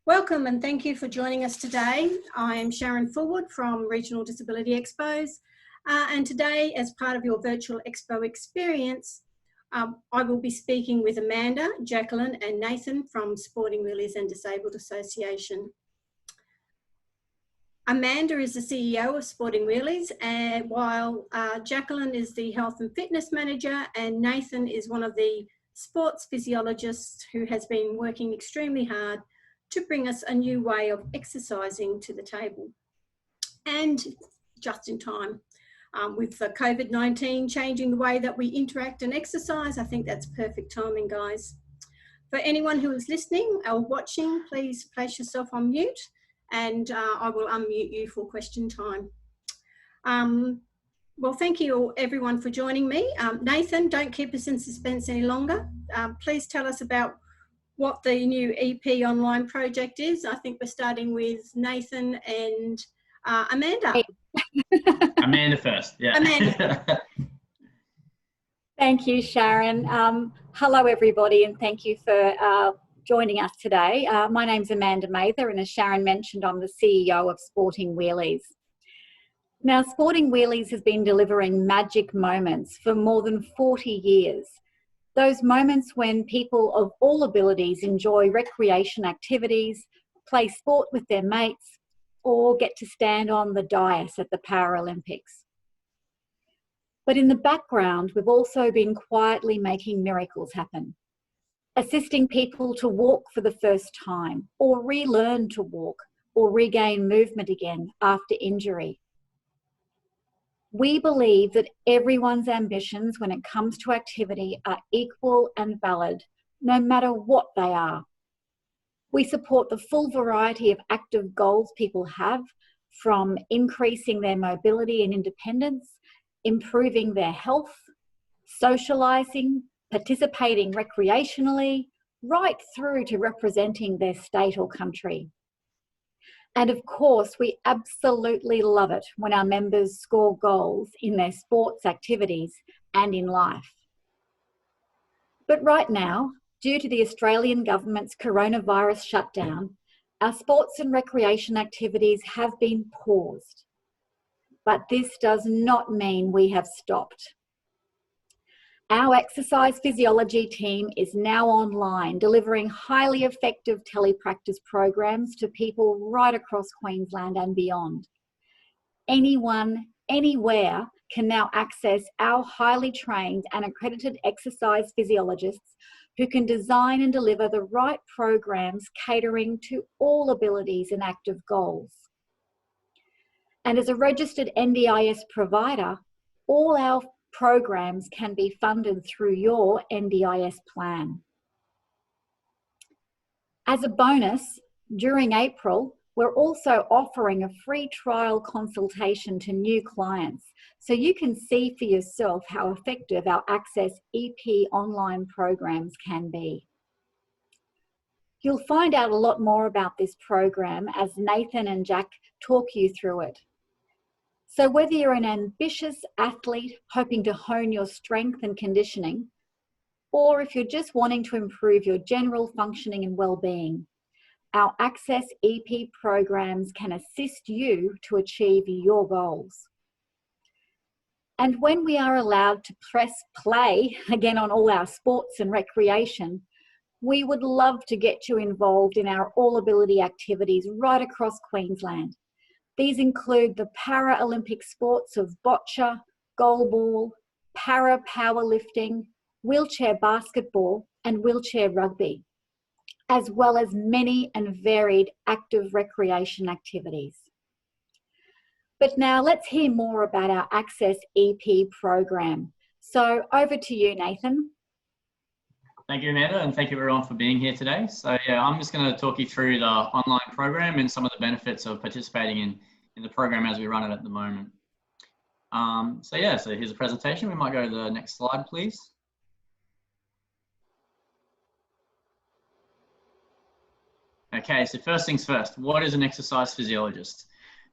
Welcome and thank you for joining us today. I am Sharon Fullwood from Regional Disability Expos, and today, as part of your Virtual Expo experience, I will be speaking with Amanda, Jacqueline and Nathan from Sporting Wheelies and Disabled Association. Amanda is the CEO of Sporting Wheelies, and while Jacqueline is the Health and Fitness Manager and Nathan is one of the sports physiologists who has been working extremely hard to bring us a new way of exercising to the table. And just in time, with the COVID-19 changing the way that we interact and exercise, I think that's perfect timing, guys. For anyone who is listening or watching, please place yourself on mute and I will unmute you for question time. Well, thank you everyone for joining me. Nathan, don't keep us in suspense any longer. Please tell us about what the new EP online project is. I think we're starting with Nathan and Amanda. Amanda first, yeah. Amanda. Thank you, Sharon. Hello, everybody, and thank you for joining us today. My name's Amanda Mather, and as Sharon mentioned, I'm the CEO of Sporting Wheelies. Now, Sporting Wheelies has been delivering magic moments for more than 40 years. Those moments when people of all abilities enjoy recreation activities, play sport with their mates, or get to stand on the dais at the Paralympics. But in the background, we've also been quietly making miracles happen, assisting people to walk for the first time, or relearn to walk, or regain movement again after injury. We believe that everyone's ambitions when it comes to activity are equal and valid, no matter what they are. We support the full variety of active goals people have, from increasing their mobility and independence, improving their health, socialising, participating recreationally, right through to representing their state or country. And of course, we absolutely love it when our members score goals in their sports activities and in life. But right now, due to the Australian government's coronavirus shutdown, our sports and recreation activities have been paused. But this does not mean we have stopped. Our exercise physiology team is now online, delivering highly effective telepractice programs to people right across Queensland and beyond. Anyone, anywhere can now access our highly trained and accredited exercise physiologists who can design and deliver the right programs catering to all abilities and active goals. And as a registered NDIS provider, all our programs can be funded through your NDIS plan. As a bonus, during April, we're also offering a free trial consultation to new clients so you can see for yourself how effective our Access EP online programs can be. You'll find out a lot more about this program as Nathan and Jack talk you through it. So whether you're an ambitious athlete hoping to hone your strength and conditioning, or if you're just wanting to improve your general functioning and well-being, our Access EP programs can assist you to achieve your goals. And when we are allowed to press play again on all our sports and recreation, we would love to get you involved in our all-ability activities right across Queensland. These include the Paralympic sports of boccia, goalball, para-powerlifting, wheelchair basketball, and wheelchair rugby, as well as many and varied active recreation activities. But now let's hear more about our Access EP program. So over to you, Nathan. Thank you, Amanda, and thank you everyone for being here today. So yeah, I'm just going to talk you through the online program and some of the benefits of participating in the program as we run it at the moment. So here's a presentation. We might go to the next slide, please. Okay, so first things first, what is an exercise physiologist?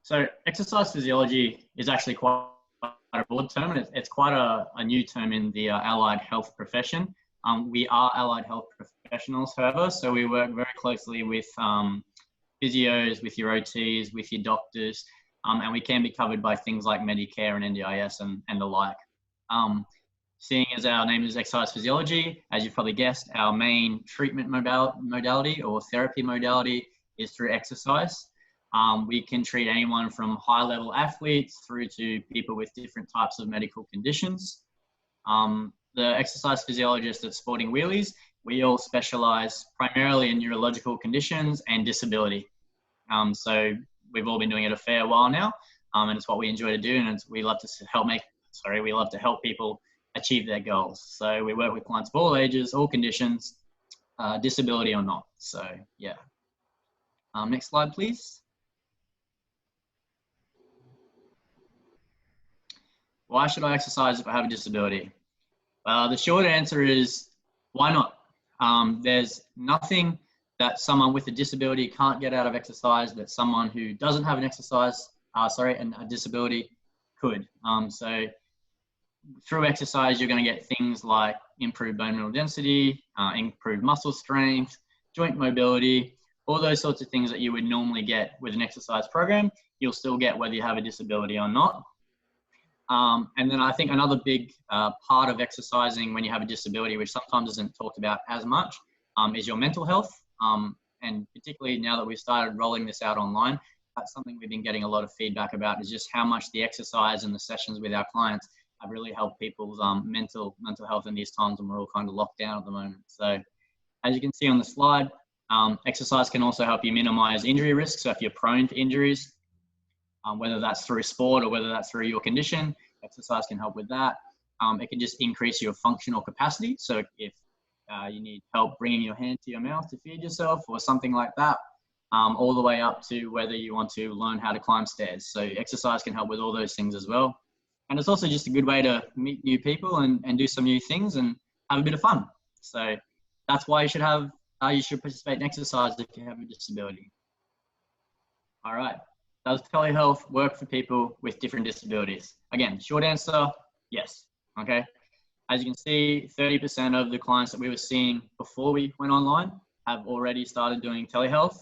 So exercise physiology is actually quite a broad term, and it's quite a new term in the allied health profession. We are allied health professionals, however, so we work very closely with physios, with your OTs, with your doctors, and we can be covered by things like Medicare and NDIS and the like. Seeing as our name is Exercise Physiology, as you've probably guessed, our main treatment modality or therapy modality is through exercise. We can treat anyone from high-level athletes through to people with different types of medical conditions. The exercise physiologist at Sporting Wheelies, we all specialize primarily in neurological conditions and disability. So we've all been doing it a fair while now, and it's what we enjoy to do, and we love to help people achieve their goals. So we work with clients of all ages, all conditions, disability or not. So yeah. Next slide, please. Why should I exercise if I have a disability? The short answer is, why not? There's nothing that someone with a disability can't get out of exercise that someone who doesn't have an a disability could. So through exercise, you're going to get things like improved bone mineral density, improved muscle strength, joint mobility, all those sorts of things that you would normally get with an exercise program, you'll still get whether you have a disability or not. And then I think another big part of exercising when you have a disability, which sometimes isn't talked about as much, is your mental health. And particularly now that we've started rolling this out online, that's something we've been getting a lot of feedback about, is just how much the exercise and the sessions with our clients have really helped people's mental health in these times when we're all kind of locked down at the moment. So as you can see on the slide, exercise can also help you minimize injury risks. So if you're prone to injuries, whether that's through sport or whether that's through your condition, exercise can help with that. It can just increase your functional capacity. So if you need help bringing your hand to your mouth to feed yourself or something like that, all the way up to whether you want to learn how to climb stairs. So exercise can help with all those things as well. And it's also just a good way to meet new people and do some new things and have a bit of fun. So that's why you should participate in exercise if you have a disability. All right. Does telehealth work for people with different disabilities? Again, short answer, yes. Okay. As you can see, 30% of the clients that we were seeing before we went online have already started doing telehealth.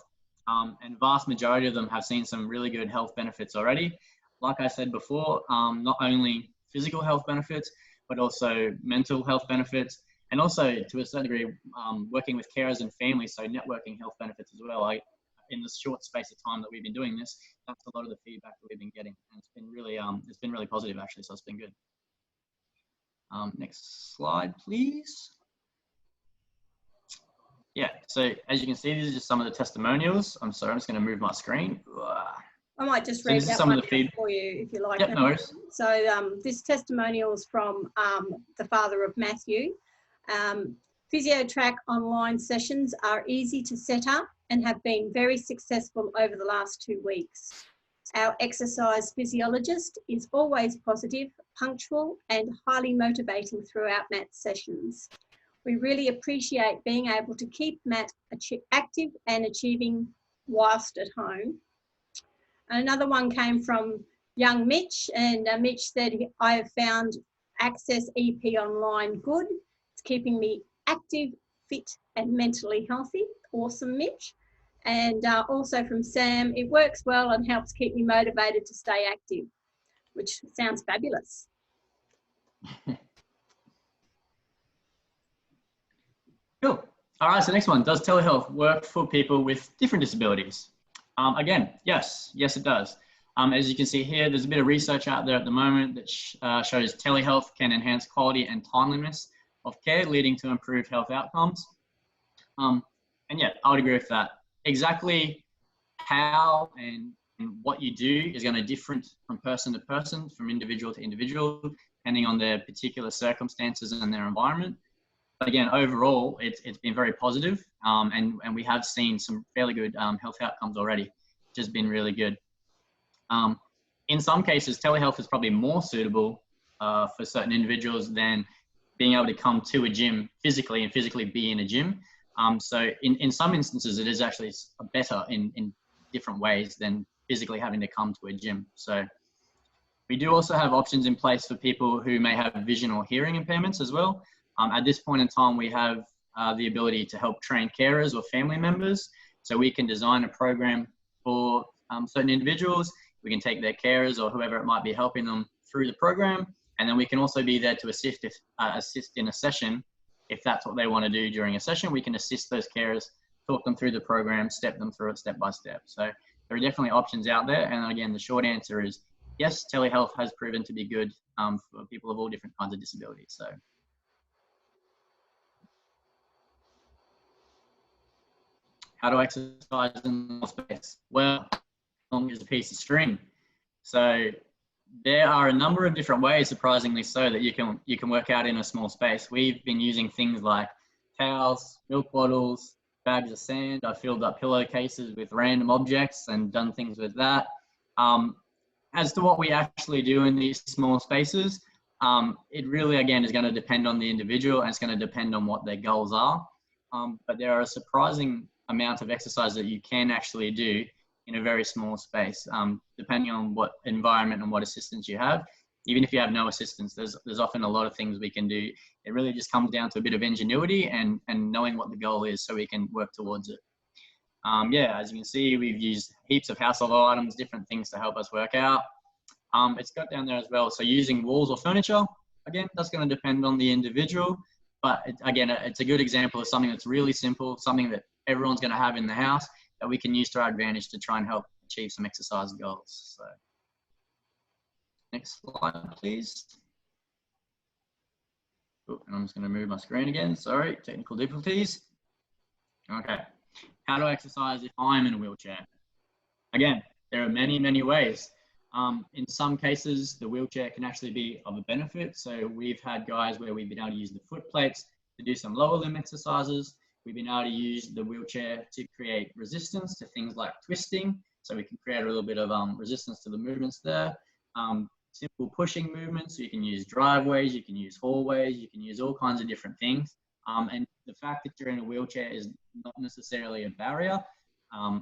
And vast majority of them have seen some really good health benefits already. Like I said before, not only physical health benefits, but also mental health benefits, and also to a certain degree, working with carers and families, so networking health benefits as well. In the short space of time that we've been doing this, that's a lot of the feedback that we've been getting, and it's been really positive actually, so it's been good. Next slide, please. Yeah, so as you can see, these are just some of the testimonials. I'm sorry, I'm just going to move my screen. I might just read that one for you if you like. Yep, no worries. So this testimonial is from the father of Matthew. PhysioTrack online sessions are easy to set up and have been very successful over the last 2 weeks. Our exercise physiologist is always positive, punctual and highly motivating throughout Matt's sessions. We really appreciate being able to keep Matt active and achieving whilst at home. Another one came from young Mitch, and Mitch said, I have found Access EP online good. It's keeping me active, fit and mentally healthy. Awesome, Mitch. And also from Sam, it works well and helps keep me motivated to stay active, which sounds fabulous. Cool. All right, so next one, does telehealth work for people with different disabilities? Again, yes, it does. As you can see here, there's a bit of research out there at the moment that shows telehealth can enhance quality and timeliness of care, leading to improved health outcomes. And yeah, I would agree with that. Exactly how and what you do is going to differ from person to person, from individual to individual, depending on their particular circumstances and their environment. But again, overall, it's been very positive, and we have seen some fairly good health outcomes already, which has been really good. In some cases, telehealth is probably more suitable for certain individuals than being able to come to a gym physically and physically be in a gym. So in some instances, it is actually better in different ways than physically having to come to a gym. So we do also have options in place for people who may have vision or hearing impairments as well. At this point in time, we have the ability to help train carers or family members So we can design a program for certain individuals. We can take their carers or whoever it might be helping them through the program. And then we can also be there to assist in a session. If that's what they want to do during a session, we can assist those carers, talk them through the program, step them through it step by step. So there are definitely options out there. And again, the short answer is yes, telehealth has proven to be good for people of all different kinds of disabilities. So. How to exercise in space? Well, as long as a piece of string. So there are a number of different ways, surprisingly so, that you can work out in a small space. We've been using things like towels, milk bottles, bags of sand. I've filled up pillowcases with random objects and done things with that. As to what we actually do in these small spaces, it really, again, is going to depend on the individual, and it's going to depend on what their goals are. But there are a surprising amount of exercise that you can actually do in a very small space, depending on what environment and what assistance you have. Even if you have no assistance, there's often a lot of things we can do. It really just comes down to a bit of ingenuity and knowing what the goal is so we can work towards it. Yeah, as you can see, we've used heaps of household items, different things to help us work out. It's got down there as well. So using walls or furniture, again, that's going to depend on the individual. But again, it's a good example of something that's really simple, something that everyone's going to have in the house that we can use to our advantage to try and help achieve some exercise goals. So, next slide, please. Oh, and I'm just going to move my screen again. Sorry, technical difficulties. Okay. How to exercise if I'm in a wheelchair? Again, there are many, many ways. In some cases, the wheelchair can actually be of a benefit. So we've had guys where we've been able to use the foot plates to do some lower limb exercises. We've been able to use the wheelchair to create resistance to things like twisting. So we can create a little bit of resistance to the movements there. Simple pushing movements. So you can use driveways, you can use hallways, you can use all kinds of different things. And the fact that you're in a wheelchair is not necessarily a barrier.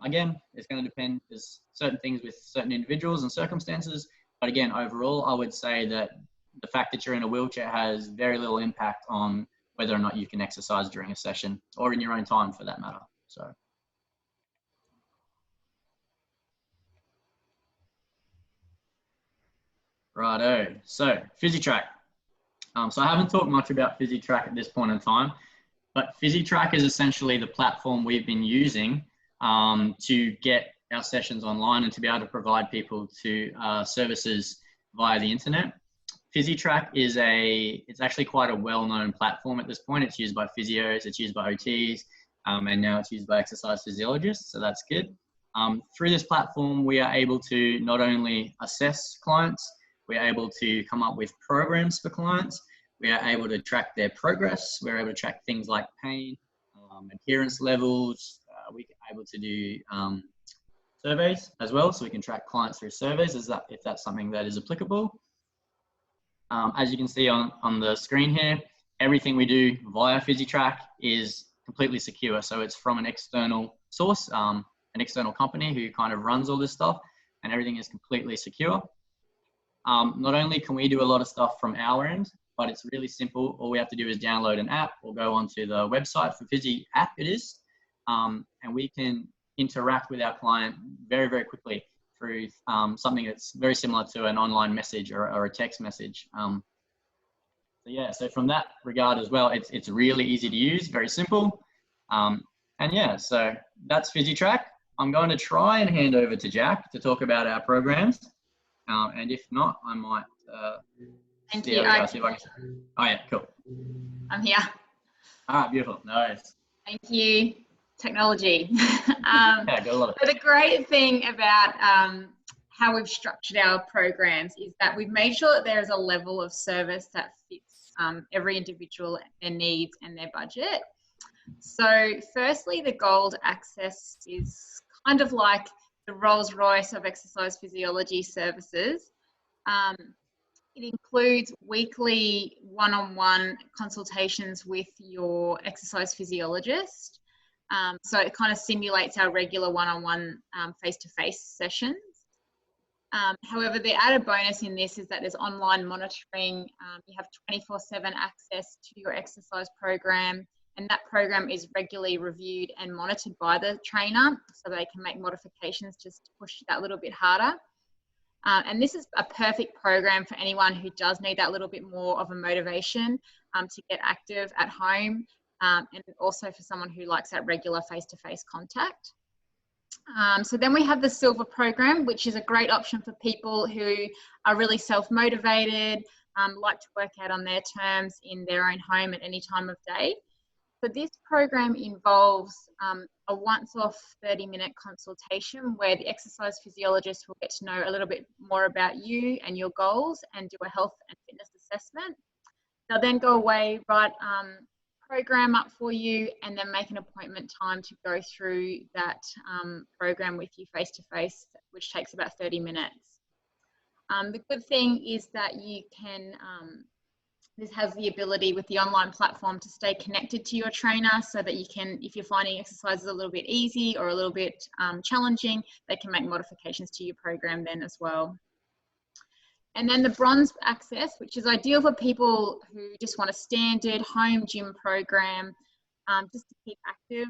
Again, it's going to depend. There's certain things with certain individuals and circumstances. But again, overall, I would say that the fact that you're in a wheelchair has very little impact on whether or not you can exercise during a session or in your own time for that matter. So. Righto. So PhysiTrack. So I haven't talked much about PhysiTrack at this point in time, but PhysiTrack is essentially the platform we've been using to get our sessions online and to be able to provide people to services via the internet. PhysiTrack is it's actually quite a well-known platform at this point. It's used by physios, it's used by OTs, and now it's used by exercise physiologists, so that's good. Through this platform, we are able to not only assess clients, we are able to come up with programs for clients, we are able to track their progress, we're able to track things like pain, adherence levels, we're able to do surveys as well, so we can track clients through surveys if that's something that is applicable. As you can see on the screen here, everything we do via PhysiTrack is completely secure. So it's from an external source, an external company who kind of runs all this stuff, and everything is completely secure. Not only can we do a lot of stuff from our end, but it's really simple. All we have to do is download an app or go onto the website for Physi app it is, and we can interact with our client very, very quickly through something that's very similar to an online message or a text message. So yeah, so from that regard as well, it's really easy to use, very simple. And yeah, so that's PhysiTrack. I'm going to try and hand over to Jack to talk about our programs. And if not, I might Thank you. see if I can. Oh yeah, cool. I'm here. Ah, beautiful, nice. Thank you. Technology. Yeah, got a lot of So the great thing about how we've structured our programs is that we've made sure that there is a level of service that fits every individual, their needs and their budget. So firstly, the gold access is kind of like the Rolls Royce of exercise physiology services. It includes weekly one-on-one consultations with your exercise physiologist. So it kind of simulates our regular one-on-one face-to-face sessions. However, the added bonus in this is that there's online monitoring. You have 24/7 access to your exercise program, and that program is regularly reviewed and monitored by the trainer, so they can make modifications just to push that little bit harder. And this is a perfect program for anyone who does need that little bit more of a motivation to get active at home, and also for someone who likes that regular face-to-face contact. So then we have the silver program, which is a great option for people who are really self-motivated, like to work out on their terms in their own home at any time of day. So this program involves a once-off 30-minute consultation where the exercise physiologist will get to know a little bit more about you and your goals and do a health and fitness assessment. They'll then go away, write program up for you, and then make an appointment time to go through that program with you face-to-face, which takes about 30 minutes. The good thing is that you can this has the ability with the online platform to stay connected to your trainer, so that you can, if you're finding exercises a little bit easy or a little bit challenging, they can make modifications to your program then as well. And then the bronze access, which is ideal for people who just want a standard home gym program just to keep active.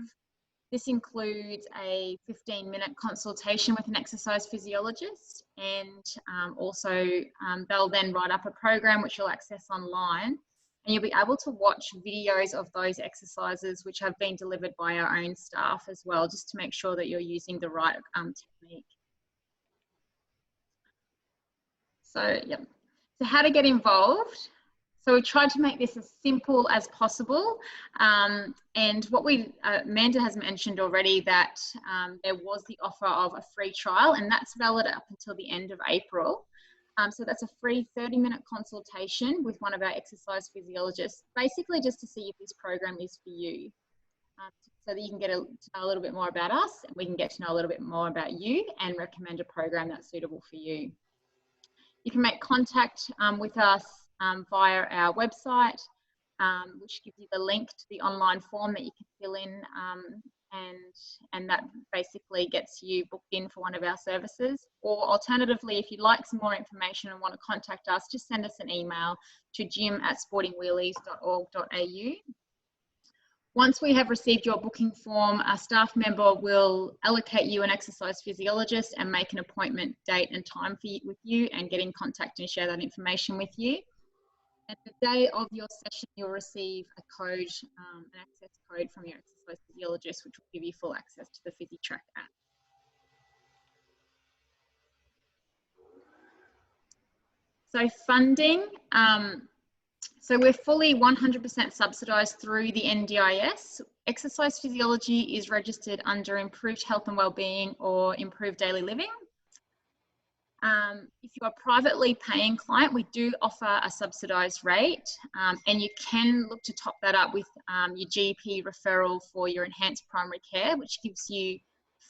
This includes a 15-minute consultation with an exercise physiologist, and also they'll then write up a program which you'll access online, and you'll be able to watch videos of those exercises which have been delivered by our own staff as well, just to make sure that you're using the right technique. So, yep. So how to get involved? So we tried to make this as simple as possible. And what Amanda has mentioned already, that there was the offer of a free trial, and that's valid up until the end of April. So that's a free 30-minute consultation with one of our exercise physiologists, basically just to see if this program is for you. So that you can get to know a little bit more about us, and we can get to know a little bit more about you and recommend a program that's suitable for you. You can make contact with us via our website, which gives you the link to the online form that you can fill in, and that basically gets you booked in for one of our services. Or alternatively, if you'd like some more information and want to contact us, just send us an email to gym@sportingwheelies.org.au. Once we have received your booking form, a staff member will allocate you an exercise physiologist and make an appointment date and time with you, and get in contact and share that information with you. And the day of your session, you'll receive a code, an access code from your exercise physiologist, which will give you full access to the PhysiTrack app. So funding. So we're fully 100% subsidised through the NDIS. Exercise physiology is registered under improved health and wellbeing or improved daily living. If you're a privately paying client, we do offer a subsidised rate, and you can look to top that up with your GP referral for your enhanced primary care, which gives you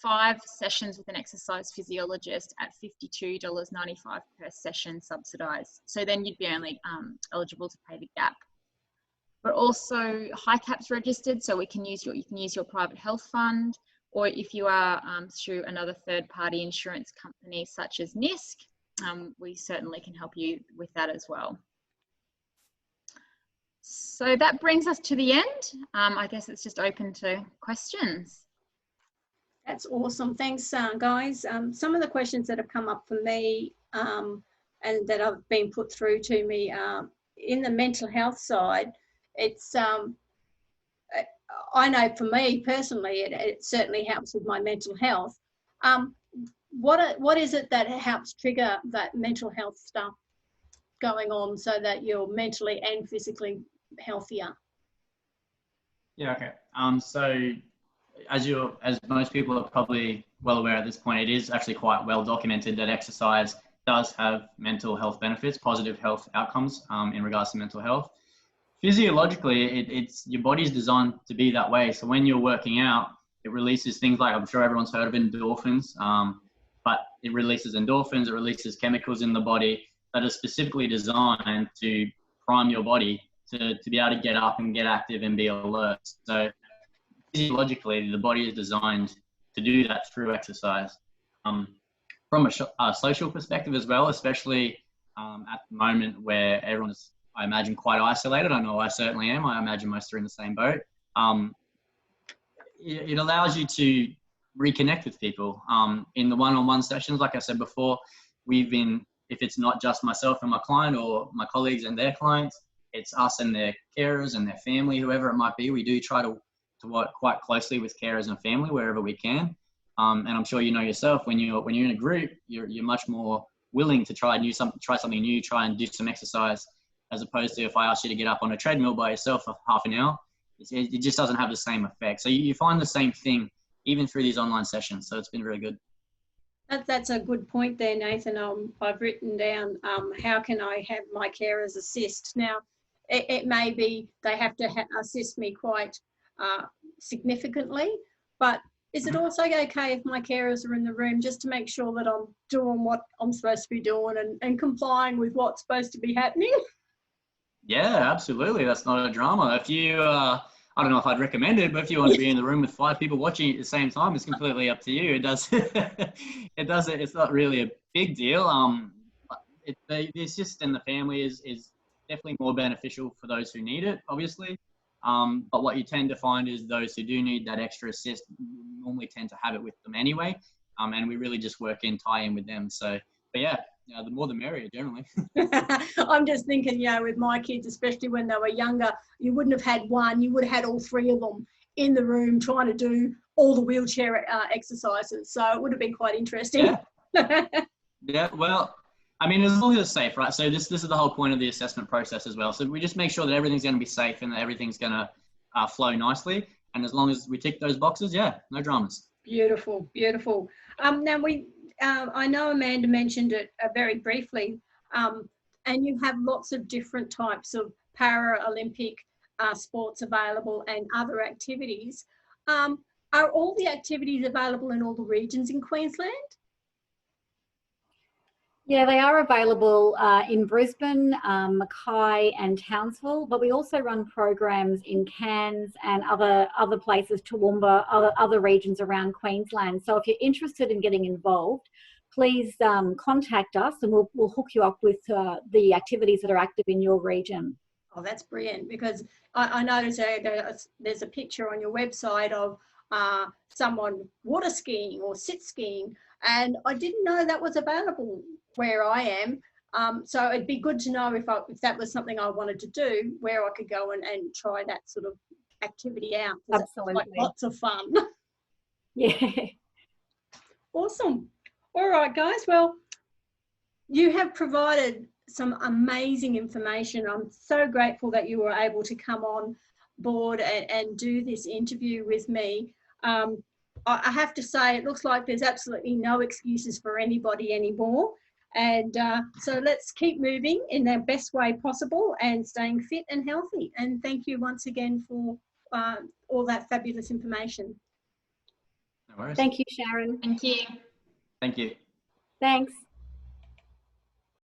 5 sessions with an exercise physiologist at $52.95 per session subsidised. So then you'd be only eligible to pay the gap. We're also high caps registered, so you can use your private health fund, or if you are through another third-party insurance company such as NISC, we certainly can help you with that as well. So that brings us to the end. I guess it's just open to questions. That's awesome. Thanks, guys. Some of the questions that have come up for me and that have been put through to me in the mental health side, it's I know for me personally, it certainly helps with my mental health. What is it that helps trigger that mental health stuff going on so that you're mentally and physically healthier? Yeah, okay. So as most people are probably well aware at this point, it is actually quite well documented that exercise does have mental health benefits, positive health outcomes in regards to mental health. Physiologically, it's your body's designed to be that way. So when you're working out, it releases things like, I'm sure everyone's heard of endorphins, but it releases endorphins, it releases chemicals in the body that are specifically designed to prime your body to be able to get up and get active and be alert. So physiologically, the body is designed to do that through exercise. From a social perspective as well, especially at the moment where everyone is, I imagine, quite isolated. I know I certainly am. I imagine most are in the same boat. it allows you to reconnect with people. In the one-on-one sessions, like I said before, if it's not just myself and my client or my colleagues and their clients, it's us and their carers and their family, whoever it might be. We do try to work quite closely with carers and family wherever we can. And I'm sure you know yourself, when you're in a group, you're much more willing to try something new, try and do some exercise, as opposed to if I ask you to get up on a treadmill by yourself for half an hour, it just doesn't have the same effect. So you find the same thing even through these online sessions. So it's been really good. That's a good point there, Nathan. I've written down how can I have my carers assist. Now, it may be they have to assist me quite significantly, but is it also okay if my carers are in the room just to make sure that I'm doing what I'm supposed to be doing and complying with what's supposed to be happening? Yeah, absolutely. That's not a drama. If you, I don't know if I'd recommend it, but if you want to be in the room with 5 people watching at the same time, it's completely up to you. It's not really a big deal. The assist in the family is definitely more beneficial for those who need it, obviously. But what you tend to find is those who do need that extra assist normally tend to have it with them anyway. And we really just tie in with them. So, but yeah, the more the merrier generally. I'm just thinking, with my kids, especially when they were younger, you wouldn't have had one, you would have had all 3 of them in the room trying to do all the wheelchair exercises. So it would have been quite interesting. Yeah. Yeah, well, I mean, as long as it's safe, right? So this is the whole point of the assessment process as well. So we just make sure that everything's going to be safe and that everything's going to flow nicely. And as long as we tick those boxes, yeah, no dramas. Beautiful, beautiful. Now I know Amanda mentioned it very briefly, and you have lots of different types of Paralympic sports available and other activities. Are all the activities available in all the regions in Queensland? Yeah, they are available in Brisbane, Mackay and Townsville, but we also run programs in Cairns and other places, Toowoomba, other regions around Queensland. So if you're interested in getting involved, please contact us and we'll hook you up with the activities that are active in your region. Oh, that's brilliant, because I noticed there's a picture on your website of someone water skiing or sit skiing, and I didn't know that was available where I am. So it'd be good to know if that was something I wanted to do, where I could go and try that sort of activity out. Absolutely. Like lots of fun. Yeah. Awesome. All right, guys. Well, you have provided some amazing information. I'm so grateful that you were able to come on board and do this interview with me. I have to say, it looks like there's absolutely no excuses for anybody anymore. And so let's keep moving in the best way possible and staying fit and healthy. And thank you once again for all that fabulous information. No worries. Thank you, Sharon. Thank you. Thank you. Thanks.